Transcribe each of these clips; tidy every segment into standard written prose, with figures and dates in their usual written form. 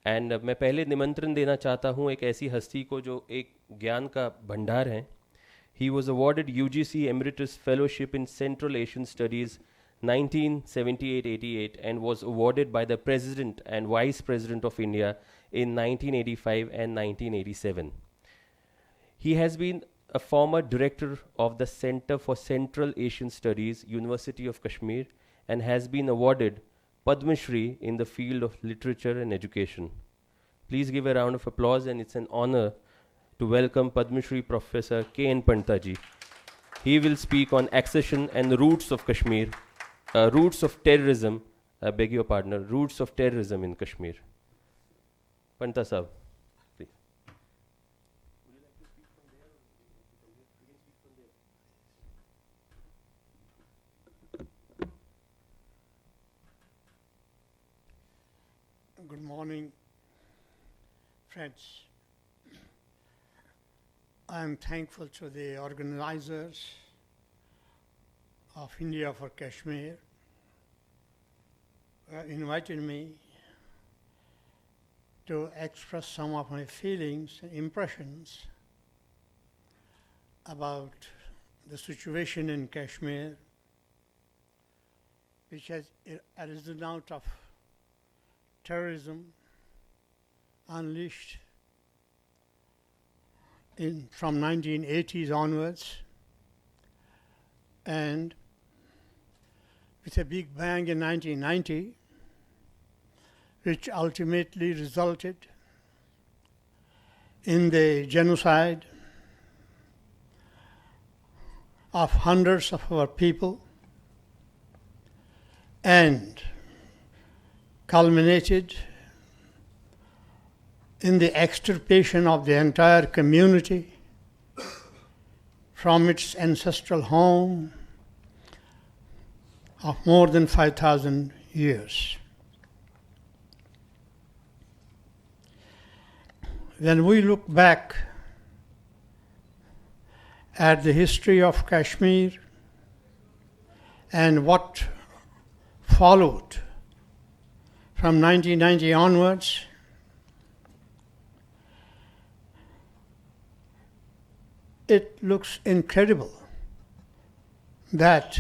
And मैं पहले निमंत्रण देना चाहता हूँ एक ऐसी हस्ती को जो एक ज्ञान का भंडार है. He was awarded UGC Emeritus Fellowship in Central Asian Studies 1978-88 and was awarded by the President and Vice President of India in 1985 and 1987. He has been a former director of the Center for Central Asian Studies, University of Kashmir, and has been awarded Padma Shri in the field of literature and education. Please give a round of applause, and it's an honor to welcome Padma Shri Professor K.N.Pandita ji. He will speak on accession and the roots of Kashmir, roots of terrorism, I beg your pardon, roots of terrorism in Kashmir. Pandita sahab, please. Good morning, friends. I am thankful to the organizers of India for Kashmir who invited me to express some of my feelings and impressions about the situation in Kashmir, which has arisen out of terrorism unleashed from 1980s onwards, and with a big bang in 1990, which ultimately resulted in the genocide of hundreds of our people and culminated in the extirpation of the entire community from its ancestral home of more than 5,000 years. When we look back at the history of Kashmir and what followed from 1990 onwards, it looks incredible that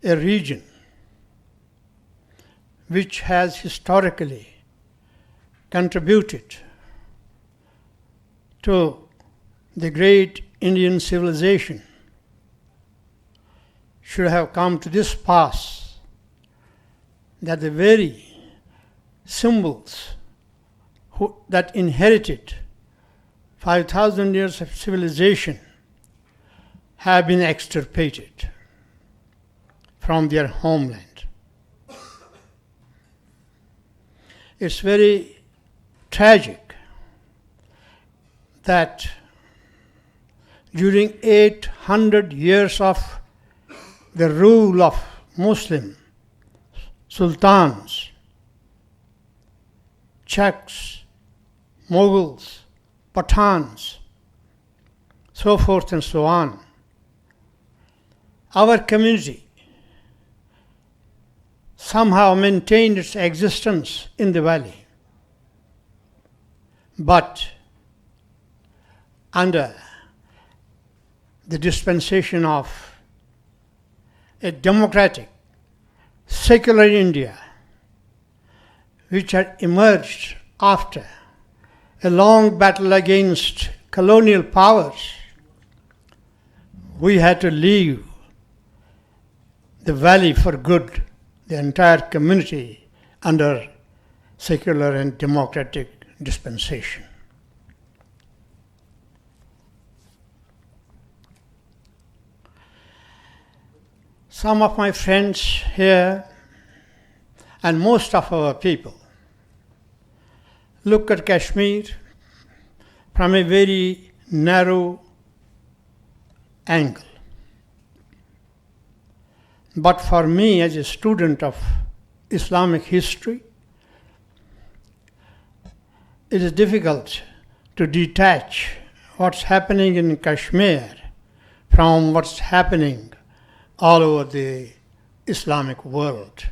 a region which has historically contributed to the great Indian civilization should have come to this pass, that the very symbols that inherited 5,000 years of civilization have been extirpated from their homeland. It's very tragic that during 800 years of the rule of Muslim sultans, Czechs, Mughals, Pathans, so forth and so on, our community somehow maintained its existence in the valley. But under the dispensation of a democratic, secular India, which had emerged after a long battle against colonial powers, we had to leave the valley for good, the entire community, under secular and democratic dispensation. Some of my friends here and most of our people look at Kashmir from a very narrow angle. But for me, as a student of Islamic history, it is difficult to detach what's happening in Kashmir from what's happening all over the Islamic world.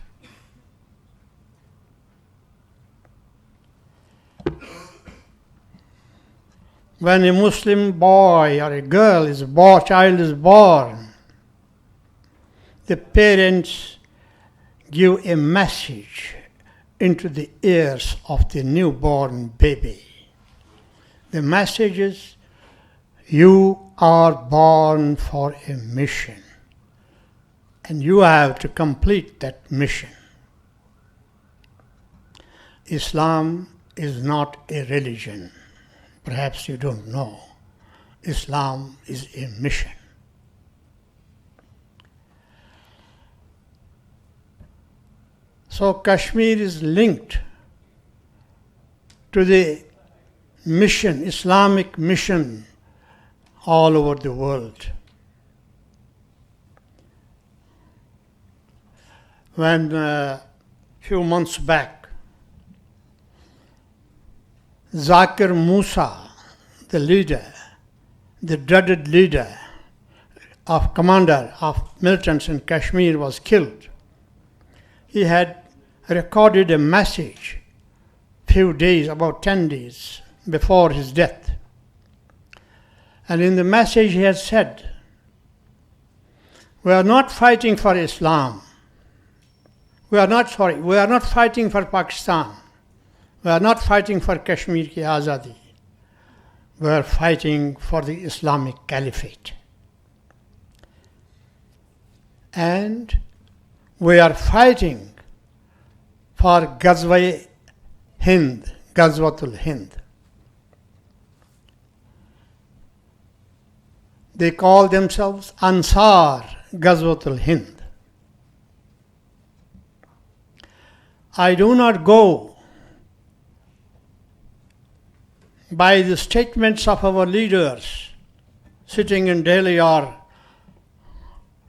when a Muslim boy or a girl child is born, the parents give a message into the ears of the newborn baby. The message is, you are born for a mission, and you have to complete that mission. Islam is not a religion. Perhaps you don't know. Islam is a mission. So Kashmir is linked to the mission, Islamic mission all over the world. When a few months back, Zakir Musa, the leader, the dreaded leader commander of militants in Kashmir, was killed, he had recorded a message about 10 days before his death. And in the message he had said, we are not fighting for Islam. We are not fighting for Pakistan. We are not fighting for Kashmir ki azadi. We are fighting for the Islamic Caliphate. And we are fighting for Ghazwatul Hind. They call themselves Ansar Ghazwatul Hind. I do not go by the statements of our leaders sitting in Delhi or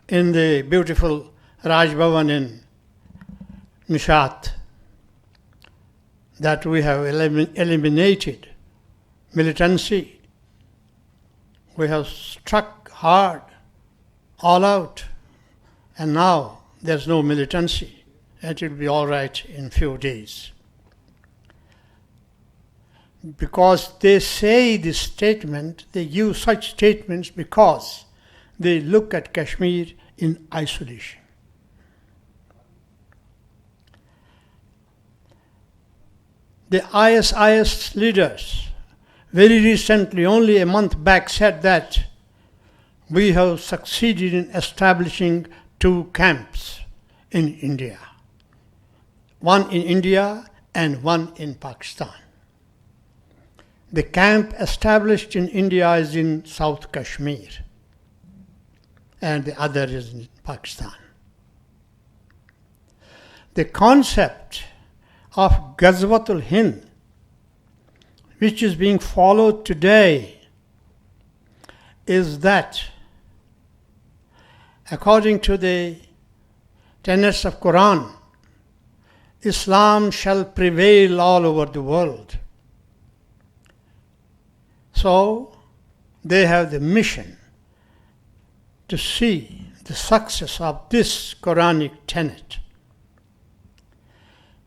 in the beautiful Raj Bhavan in Nishat, that we have eliminated militancy. We have struck hard, all out, and now there's no militancy. It will be all right in few days. Because they say this statement, they use such statements because they look at Kashmir in isolation. The ISIS leaders very recently, only a month back, said that we have succeeded in establishing 2 camps in India. One in India and one in Pakistan. The camp established in India is in South Kashmir, and the other is in Pakistan. The concept of Ghazwatul Hind, which is being followed today, is that according to the tenets of Quran, Islam shall prevail all over the world. So they have the mission to see the success of this Quranic tenet.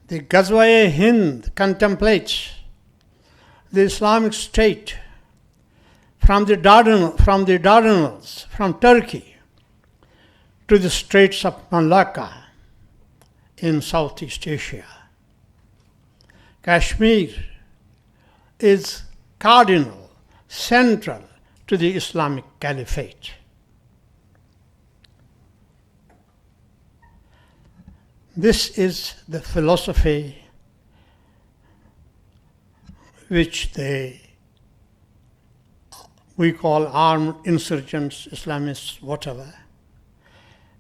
The Ghazwa-e Hind contemplates the Islamic State from the Dardanelles, from Turkey, to the Straits of Malacca in Southeast Asia. Kashmir is cardinal, central to the Islamic Caliphate. This is the philosophy which we call armed insurgents, Islamists, whatever.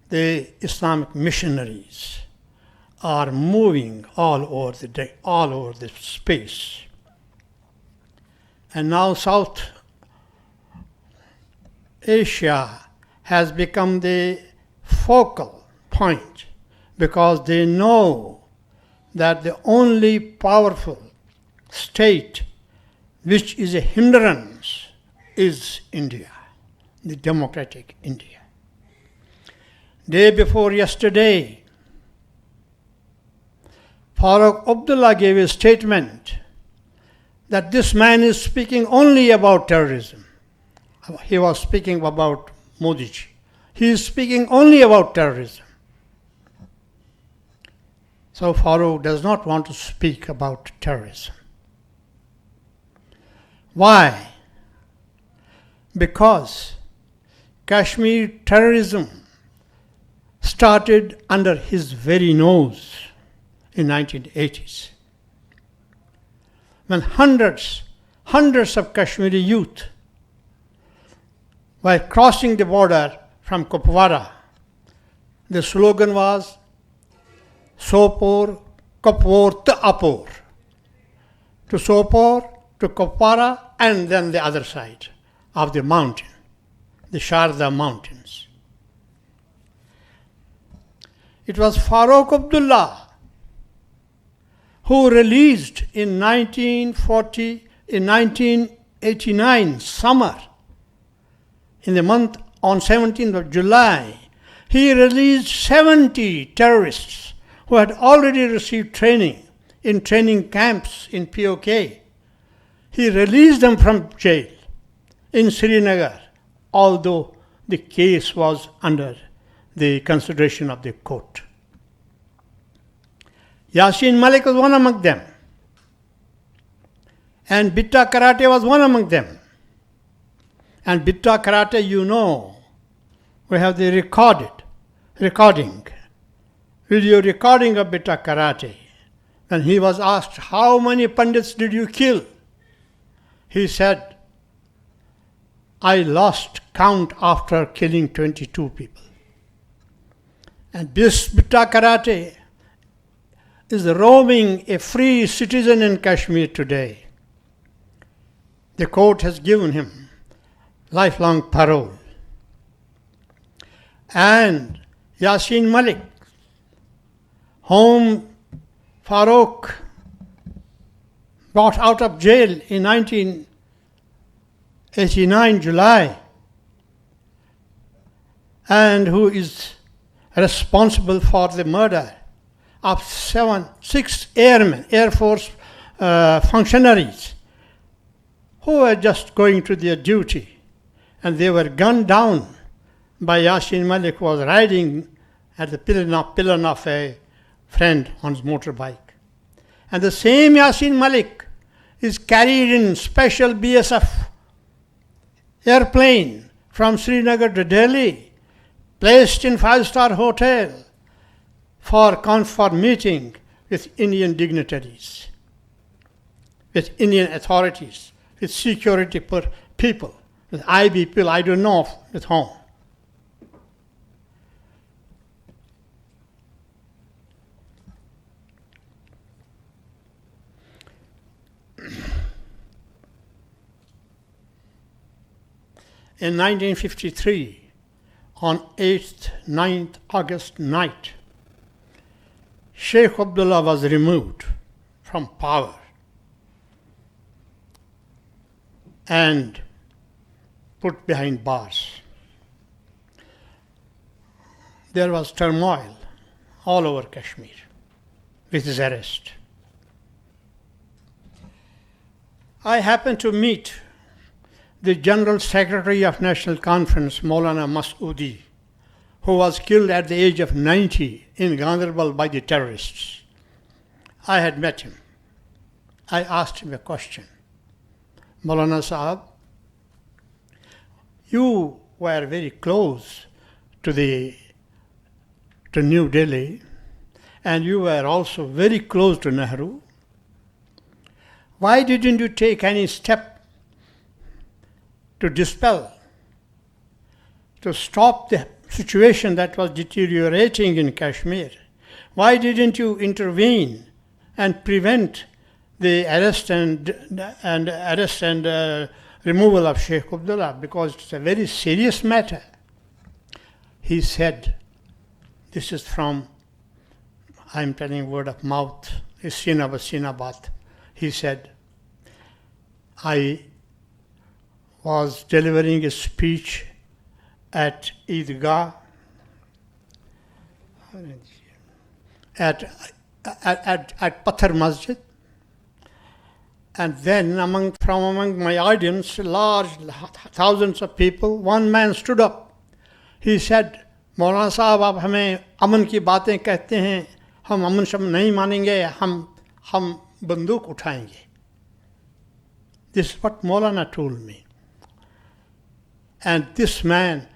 The Islamic missionaries are moving all over the space. And now South Asia has become the focal point, because they know that the only powerful state which is a hindrance is India, the democratic India. Day before yesterday, Farooq Abdullah gave a statement that this man is speaking only about terrorism. He was speaking about Modi ji. He is speaking only about terrorism. So Farooq does not want to speak about terrorism. Why? Because Kashmir terrorism started under his very nose in 1980s. When hundreds of Kashmiri youth were crossing the border from Kupwara, the slogan was Sopor, Kupwar, Apor. To Sopor, to Kupwara, and then the other side of the mountain, the Sharda Mountains. It was Farooq Abdullah who released in 1989 summer, in the month on 17th of July, he released 70 terrorists who had already received training in training camps in POK. He released them from jail in Srinagar, although the case was under the consideration of the court. Yasin Malik was one among them, and Bitta Karate was one among them. And Bitta Karate, you know, we have the video recording of Bitta Karate. When he was asked, how many Pandits did you kill? He said, I lost count after killing 22 people. And this Bitta Karate is roaming a free citizen in Kashmir today. The court has given him lifelong parole. And Yasin Malik, whom Farooq brought out of jail in 1989 July, and who is responsible for the murder of 6 airmen, Air Force functionaries, who were just going to their duty, and they were gunned down by Yasin Malik, who was riding at the pillion of a friend on his motorbike. And the same Yasin Malik is carried in special BSF airplane from Srinagar to Delhi, placed in 5-star hotel for meeting with Indian dignitaries, with Indian authorities, with security people, with IB people, I don't know with whom. In 1953, on 8th, 9th August night, Sheikh Abdullah was removed from power and put behind bars. There was turmoil all over Kashmir with his arrest. I happened to meet the General Secretary of National Conference, Maulana Masoodi, who was killed at the age of 90 in Gaanderbal by the terrorists. I had met him. I asked him a question. Maulana Sahab, you were very close to New Delhi, and you were also very close to Nehru. Why didn't you take any step to dispel, to stop the situation that was deteriorating in Kashmir? Why didn't you intervene and prevent the arrest and removal of Sheikh Abdullah? Because it's a very serious matter. He said, this is from, I'm telling word of mouth, Sinabat. He said, I was delivering a speech at Eidgah, at Pathar Masjid, And then from among my audience, large thousands of people, one man stood up. He said, Maulana Sahab, आप हमें अमन की बातें कहते हैं, हम अमन शमन नहीं मानेंगे, हम बंदूक उठाएंगे. This is what Maulana told me. And this man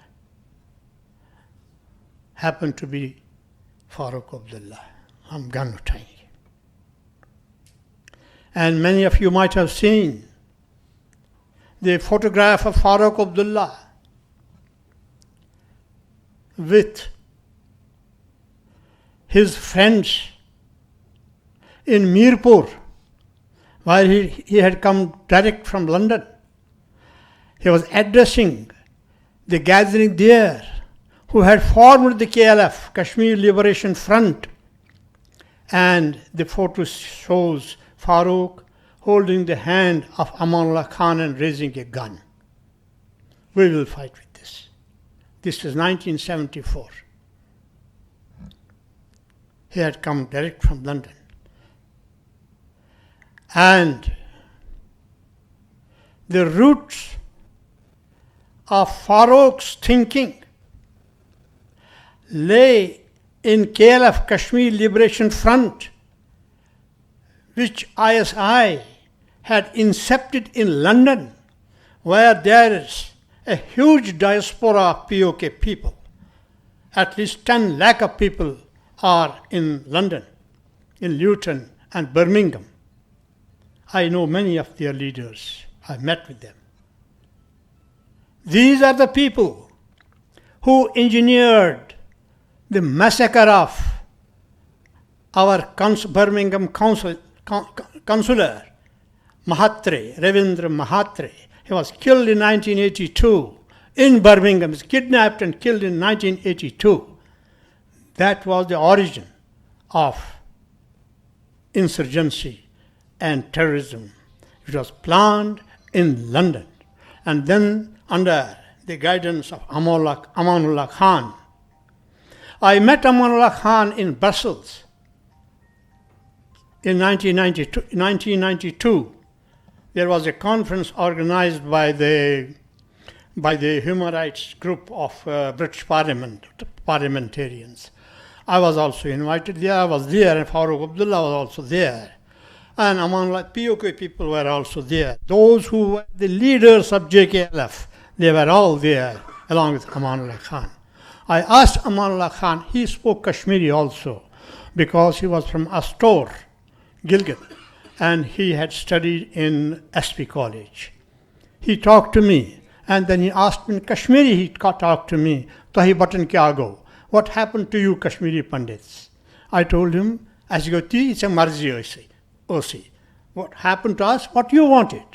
happened to be Farooq Abdullah. हम गन उठाएंगे. And many of you might have seen the photograph of Farooq Abdullah with his friends in Mirpur, while he had come direct from London. He was addressing the gathering there who had formed the KLF, Kashmir Liberation Front. And the photo shows Farooq holding the hand of Amanullah Khan and raising a gun. We will fight with this. This is 1974. He had come direct from London. And the roots of Farooq's thinking lay in KLF, Kashmir Liberation Front, which ISI had incepted in London, where there is a huge diaspora of POK people. At least 10 lakh of people are in London, in Luton and Birmingham. I know many of their leaders. I met with them. These are the people who engineered the massacre of our Birmingham consular, Mahatre, Ravindra Mahatre. He was killed in 1982 in Birmingham. He was kidnapped and killed in 1982. That was the origin of insurgency and terrorism. It was planned in London. And then under the guidance of Amanullah Khan. I met Amanullah Khan in Brussels in 1992. There was a conference organized by the human rights group of British parliamentarians. I was also invited there. I was there, and Farooq Abdullah was also there. And Amanullah POK people were also there. Those who were the leaders of JKLF, they were all there, along with Amanullah Khan. I asked Amanullah Khan, he spoke Kashmiri also, because he was from Astor, Gilgit, and he had studied in SP College. He talked to me, and then he asked me in Kashmiri, he talked to me, Tahi button kya go? What happened to you Kashmiri Pandits? I told him, as you go, it's a marzi osi. What happened to us? What you wanted.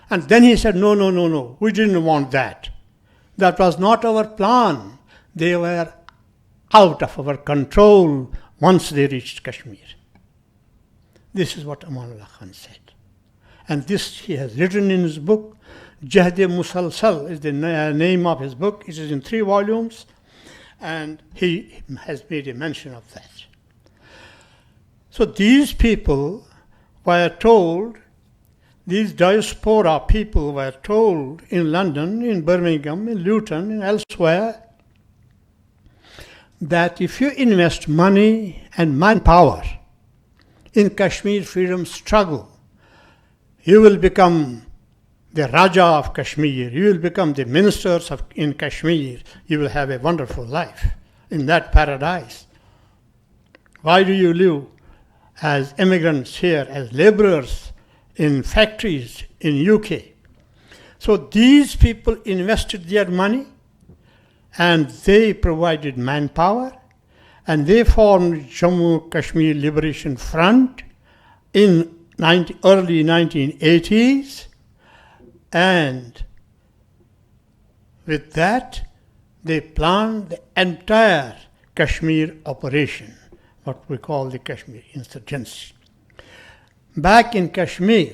And then he said, no, we didn't want that. That was not our plan. They were out of our control once they reached Kashmir. This is what Amanullah Khan said. And this he has written in his book. Jihad-e-Musalsal is the name of his book. It is in 3 volumes. And he has made a mention of that. So these people were told, these diaspora people were told in London, in Birmingham, in Luton, and elsewhere, that if you invest money and manpower in Kashmir freedom struggle, you will become the Raja of Kashmir, you will become the ministers in Kashmir, you will have a wonderful life in that paradise. Why do you live as immigrants here, as laborers in factories in UK? So these people invested their money and they provided manpower and they formed Jammu Kashmir Liberation Front in early 1980s, and with that they planned the entire Kashmir operation, what we call the Kashmir insurgency. Back in Kashmir,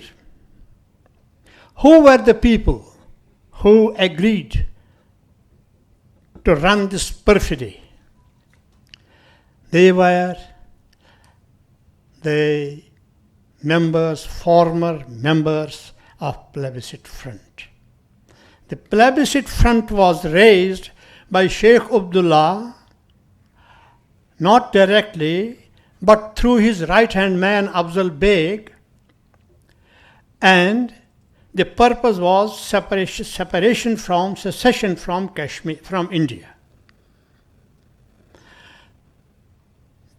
who were the people who agreed to run this perfidy? They were the members, former members of Plebiscite Front. The Plebiscite Front was raised by Sheikh Abdullah, not directly, but through his right-hand man Afzal Beg, and the purpose was secession from Kashmir, from India.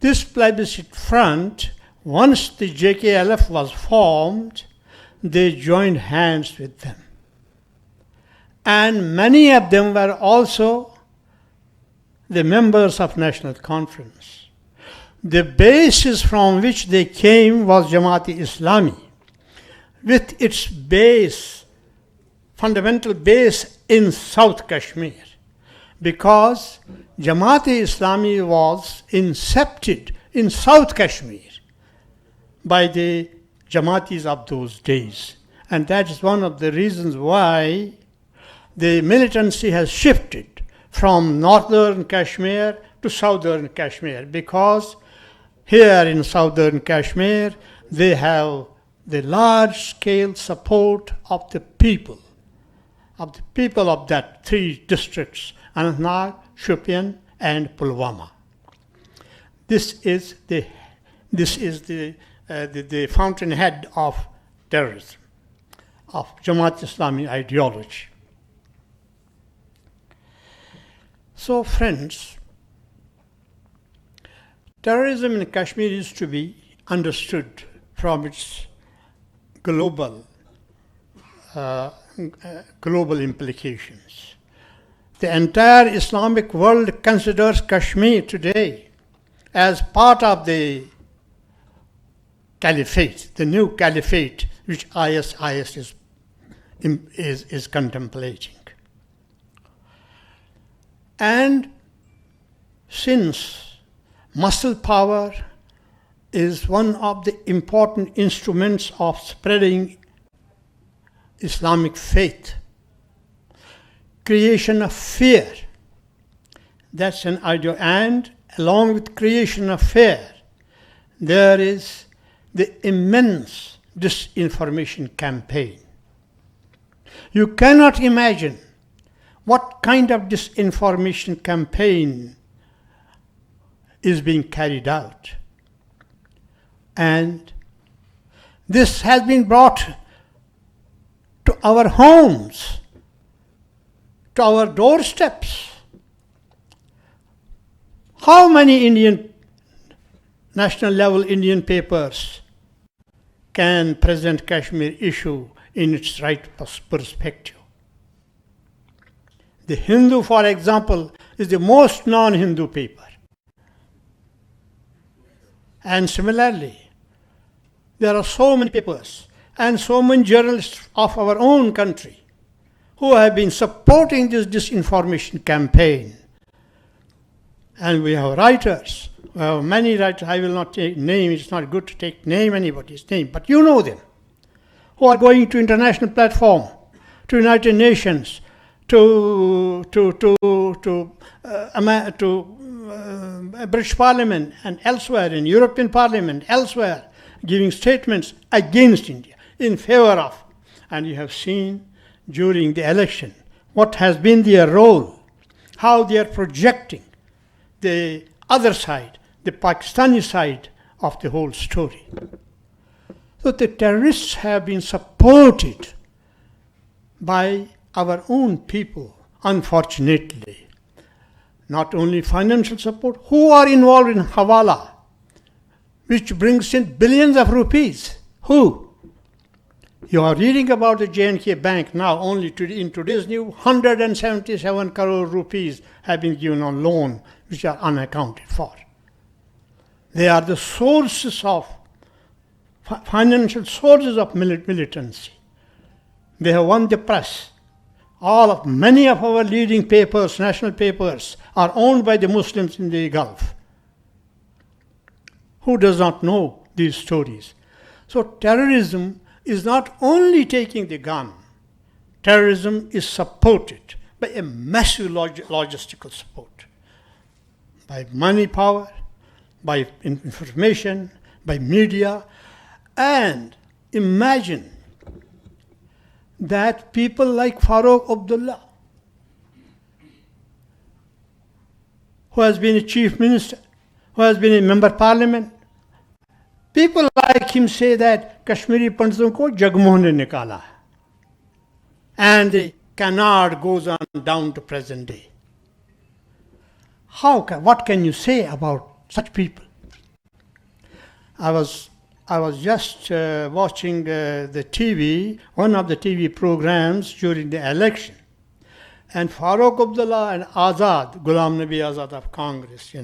This Plebiscite Front, once the JKLF was formed, they joined hands with them. And many of them were also the members of National Conference. The basis from which they came was Jamaat-e-Islami, with its base, fundamental base in South Kashmir, because Jamaat-e-Islami was incepted in South Kashmir by the Jamaatis of those days. And that is one of the reasons why the militancy has shifted from northern Kashmir to southern Kashmir, because here in southern Kashmir they have the large-scale support of the people of that three districts, Anantnag, Shopian, and Pulwama. This is the fountainhead of terrorism, of Jamaat-Islami ideology. So, friends, terrorism in Kashmir is to be understood from its global implications. The entire Islamic world considers Kashmir today as part of the caliphate, the new caliphate which IS is contemplating. And since muscle power is one of the important instruments of spreading Islamic faith, creation of fear, that's an idea. And along with creation of fear, there is the immense disinformation campaign. You cannot imagine what kind of disinformation campaign is being carried out. And this has been brought to our homes, to our doorsteps. How many national level Indian papers can President Kashmir issue in its right perspective? The Hindu, for example, is the most non-Hindu paper. And similarly, there are so many papers and so many journalists of our own country who have been supporting this disinformation campaign. And we have writers, many writers, I will not take name, it's not good to name anybody's name, but you know them, who are going to international platform, to United Nations, to British Parliament and elsewhere, in European Parliament, elsewhere, giving statements against India, in favor of. And you have seen during the election what has been their role, how they are projecting the other side, the Pakistani side of the whole story. So the terrorists have been supported by our own people, unfortunately. Not only financial support, who are involved in Hawala, which brings in billions of rupees. Who? You are reading about the J&K Bank now, only in today's news, 177 crore rupees have been given on loan, which are unaccounted for. They are the sources of, financial sources of militancy. They have won the press. Many of our leading papers, national papers, are owned by the Muslims in the Gulf. Who does not know these stories? So terrorism is not only taking the gun. Terrorism is supported by a massive logistical support, by money power, by information, by media, And imagine that people like Farooq Abdullah, who has been a chief minister, who has been a member of parliament, people like him say that Kashmiri Panditon ko Jagmohan ne nikala hai. And the canard goes on down to present day. What can you say about such people? I was just watching the TV, one of the TV programs during the election. And Farooq Abdullah and Azad, Ghulam Nabi Azad of Congress,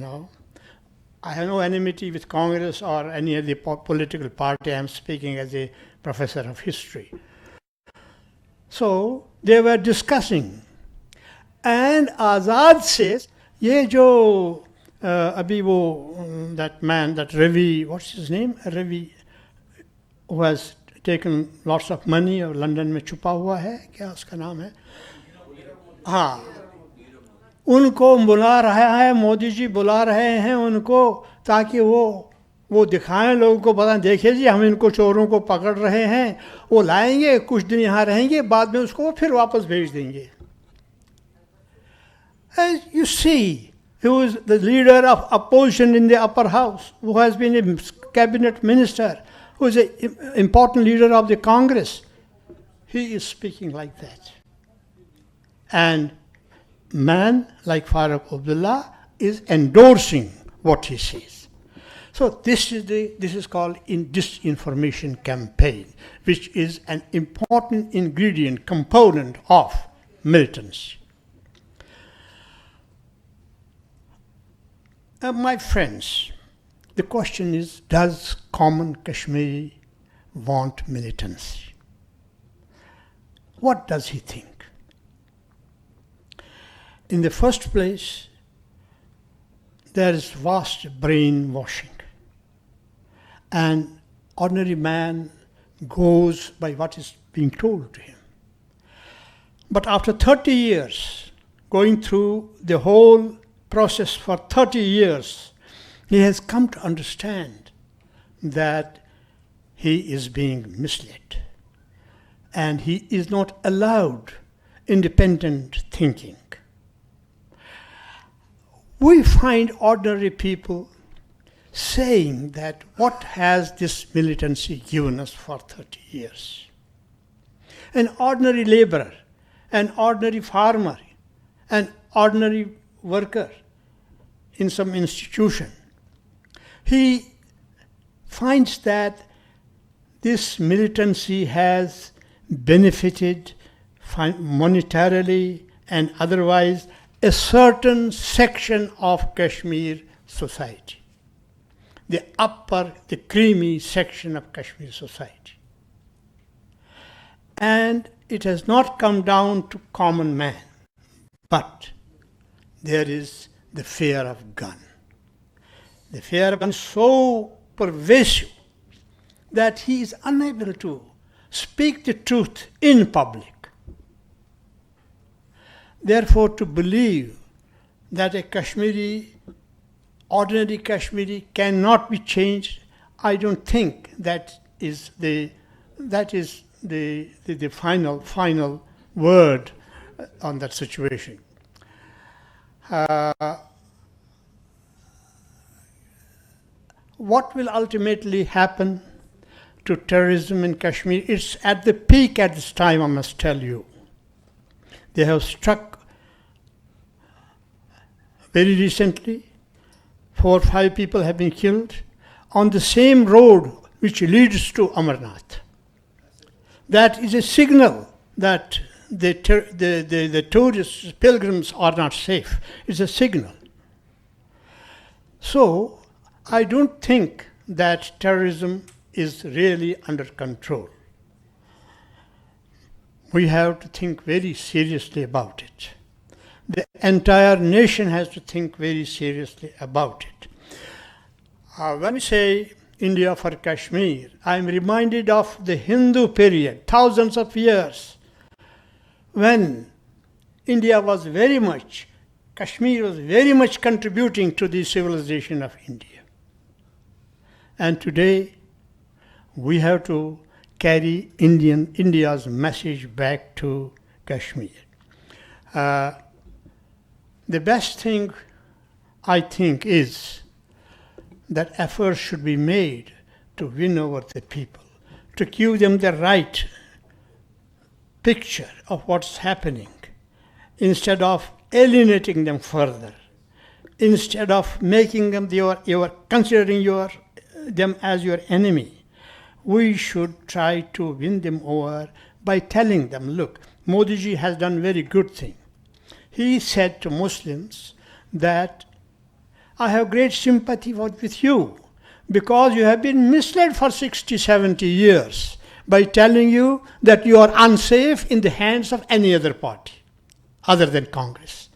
I have no enmity with Congress or any of the political party. I am speaking as a professor of history. So they were discussing. And Azad says, ye jo abhi wo, that man, that Ravi, what's his name? Ravi, who has taken lots of money और London में छुपा हुआ है, क्या उसका नाम है? हाँ, उनको बुला रहा है, मोदी जी बुला रहे हैं उनको ताकि वो दिखाएं लोगों को, पता देखिए जी हम इनको चोरों को पकड़ रहे हैं, वो लाएंगे, कुछ दिन यहाँ रहेंगे, बाद में उसको फिर वापस भेज देंगे. As you see, who is the leader of opposition in the upper house, who has been a cabinet minister, who is an important leader of the Congress, he is speaking like that. And man like Farooq Abdullah is endorsing what he says. So this is called disinformation campaign, which is an important ingredient, component of militancy. My friends, the question is, does common Kashmiri want militancy? What does he think? In the first place, there is vast brainwashing. And ordinary man goes by what is being told to him. But after 30 years, going through the whole process for 30 years, he has come to understand that he is being misled. And he is not allowed independent thinking. We find ordinary people saying that what has this militancy given us for 30 years? An ordinary laborer, an ordinary farmer, an ordinary worker in some institution, he finds that this militancy has benefited monetarily and otherwise a certain section of Kashmir society, the creamy section of Kashmir society. And it has not come down to common man, but there is the fear of gun. The fear of gun is so pervasive that he is unable to speak the truth in public. Therefore, to believe that a ordinary Kashmiri cannot be changed, I don't think that is the final word on that situation. What will ultimately happen to terrorism in Kashmir? It's at the peak at this time, I must tell you. They have struck very recently, 4 or 5 people have been killed on the same road which leads to Amarnath. That is a signal that the tourists, pilgrims are not safe. It's a signal. So, I don't think that terrorism is really under control. We have to think very seriously about it. The entire nation has to think very seriously about it. When we say India for Kashmir, I am reminded of the Hindu period, thousands of years, when India was Kashmir was very much contributing to the civilization of India. And today, We have to carry India's message back to Kashmir. The best thing, I think, is that efforts should be made to win over the people, to give them the right picture of what's happening, instead of alienating them further, instead of making them considering them as your enemy. We should try to win them over by telling them, look, Modi ji has done very good thing. He said to Muslims that I have great sympathy with you because you have been misled for 60, 70 years by telling you that you are unsafe in the hands of any other party other than Congress.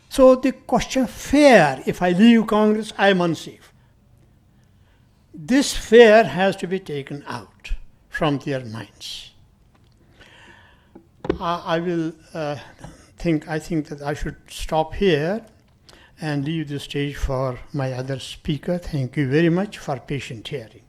So the question fear, if I leave Congress, I am unsafe. This fear has to be taken out from their minds. I think that I should stop here and leave the stage for my other speaker. Thank you very much for patient hearing.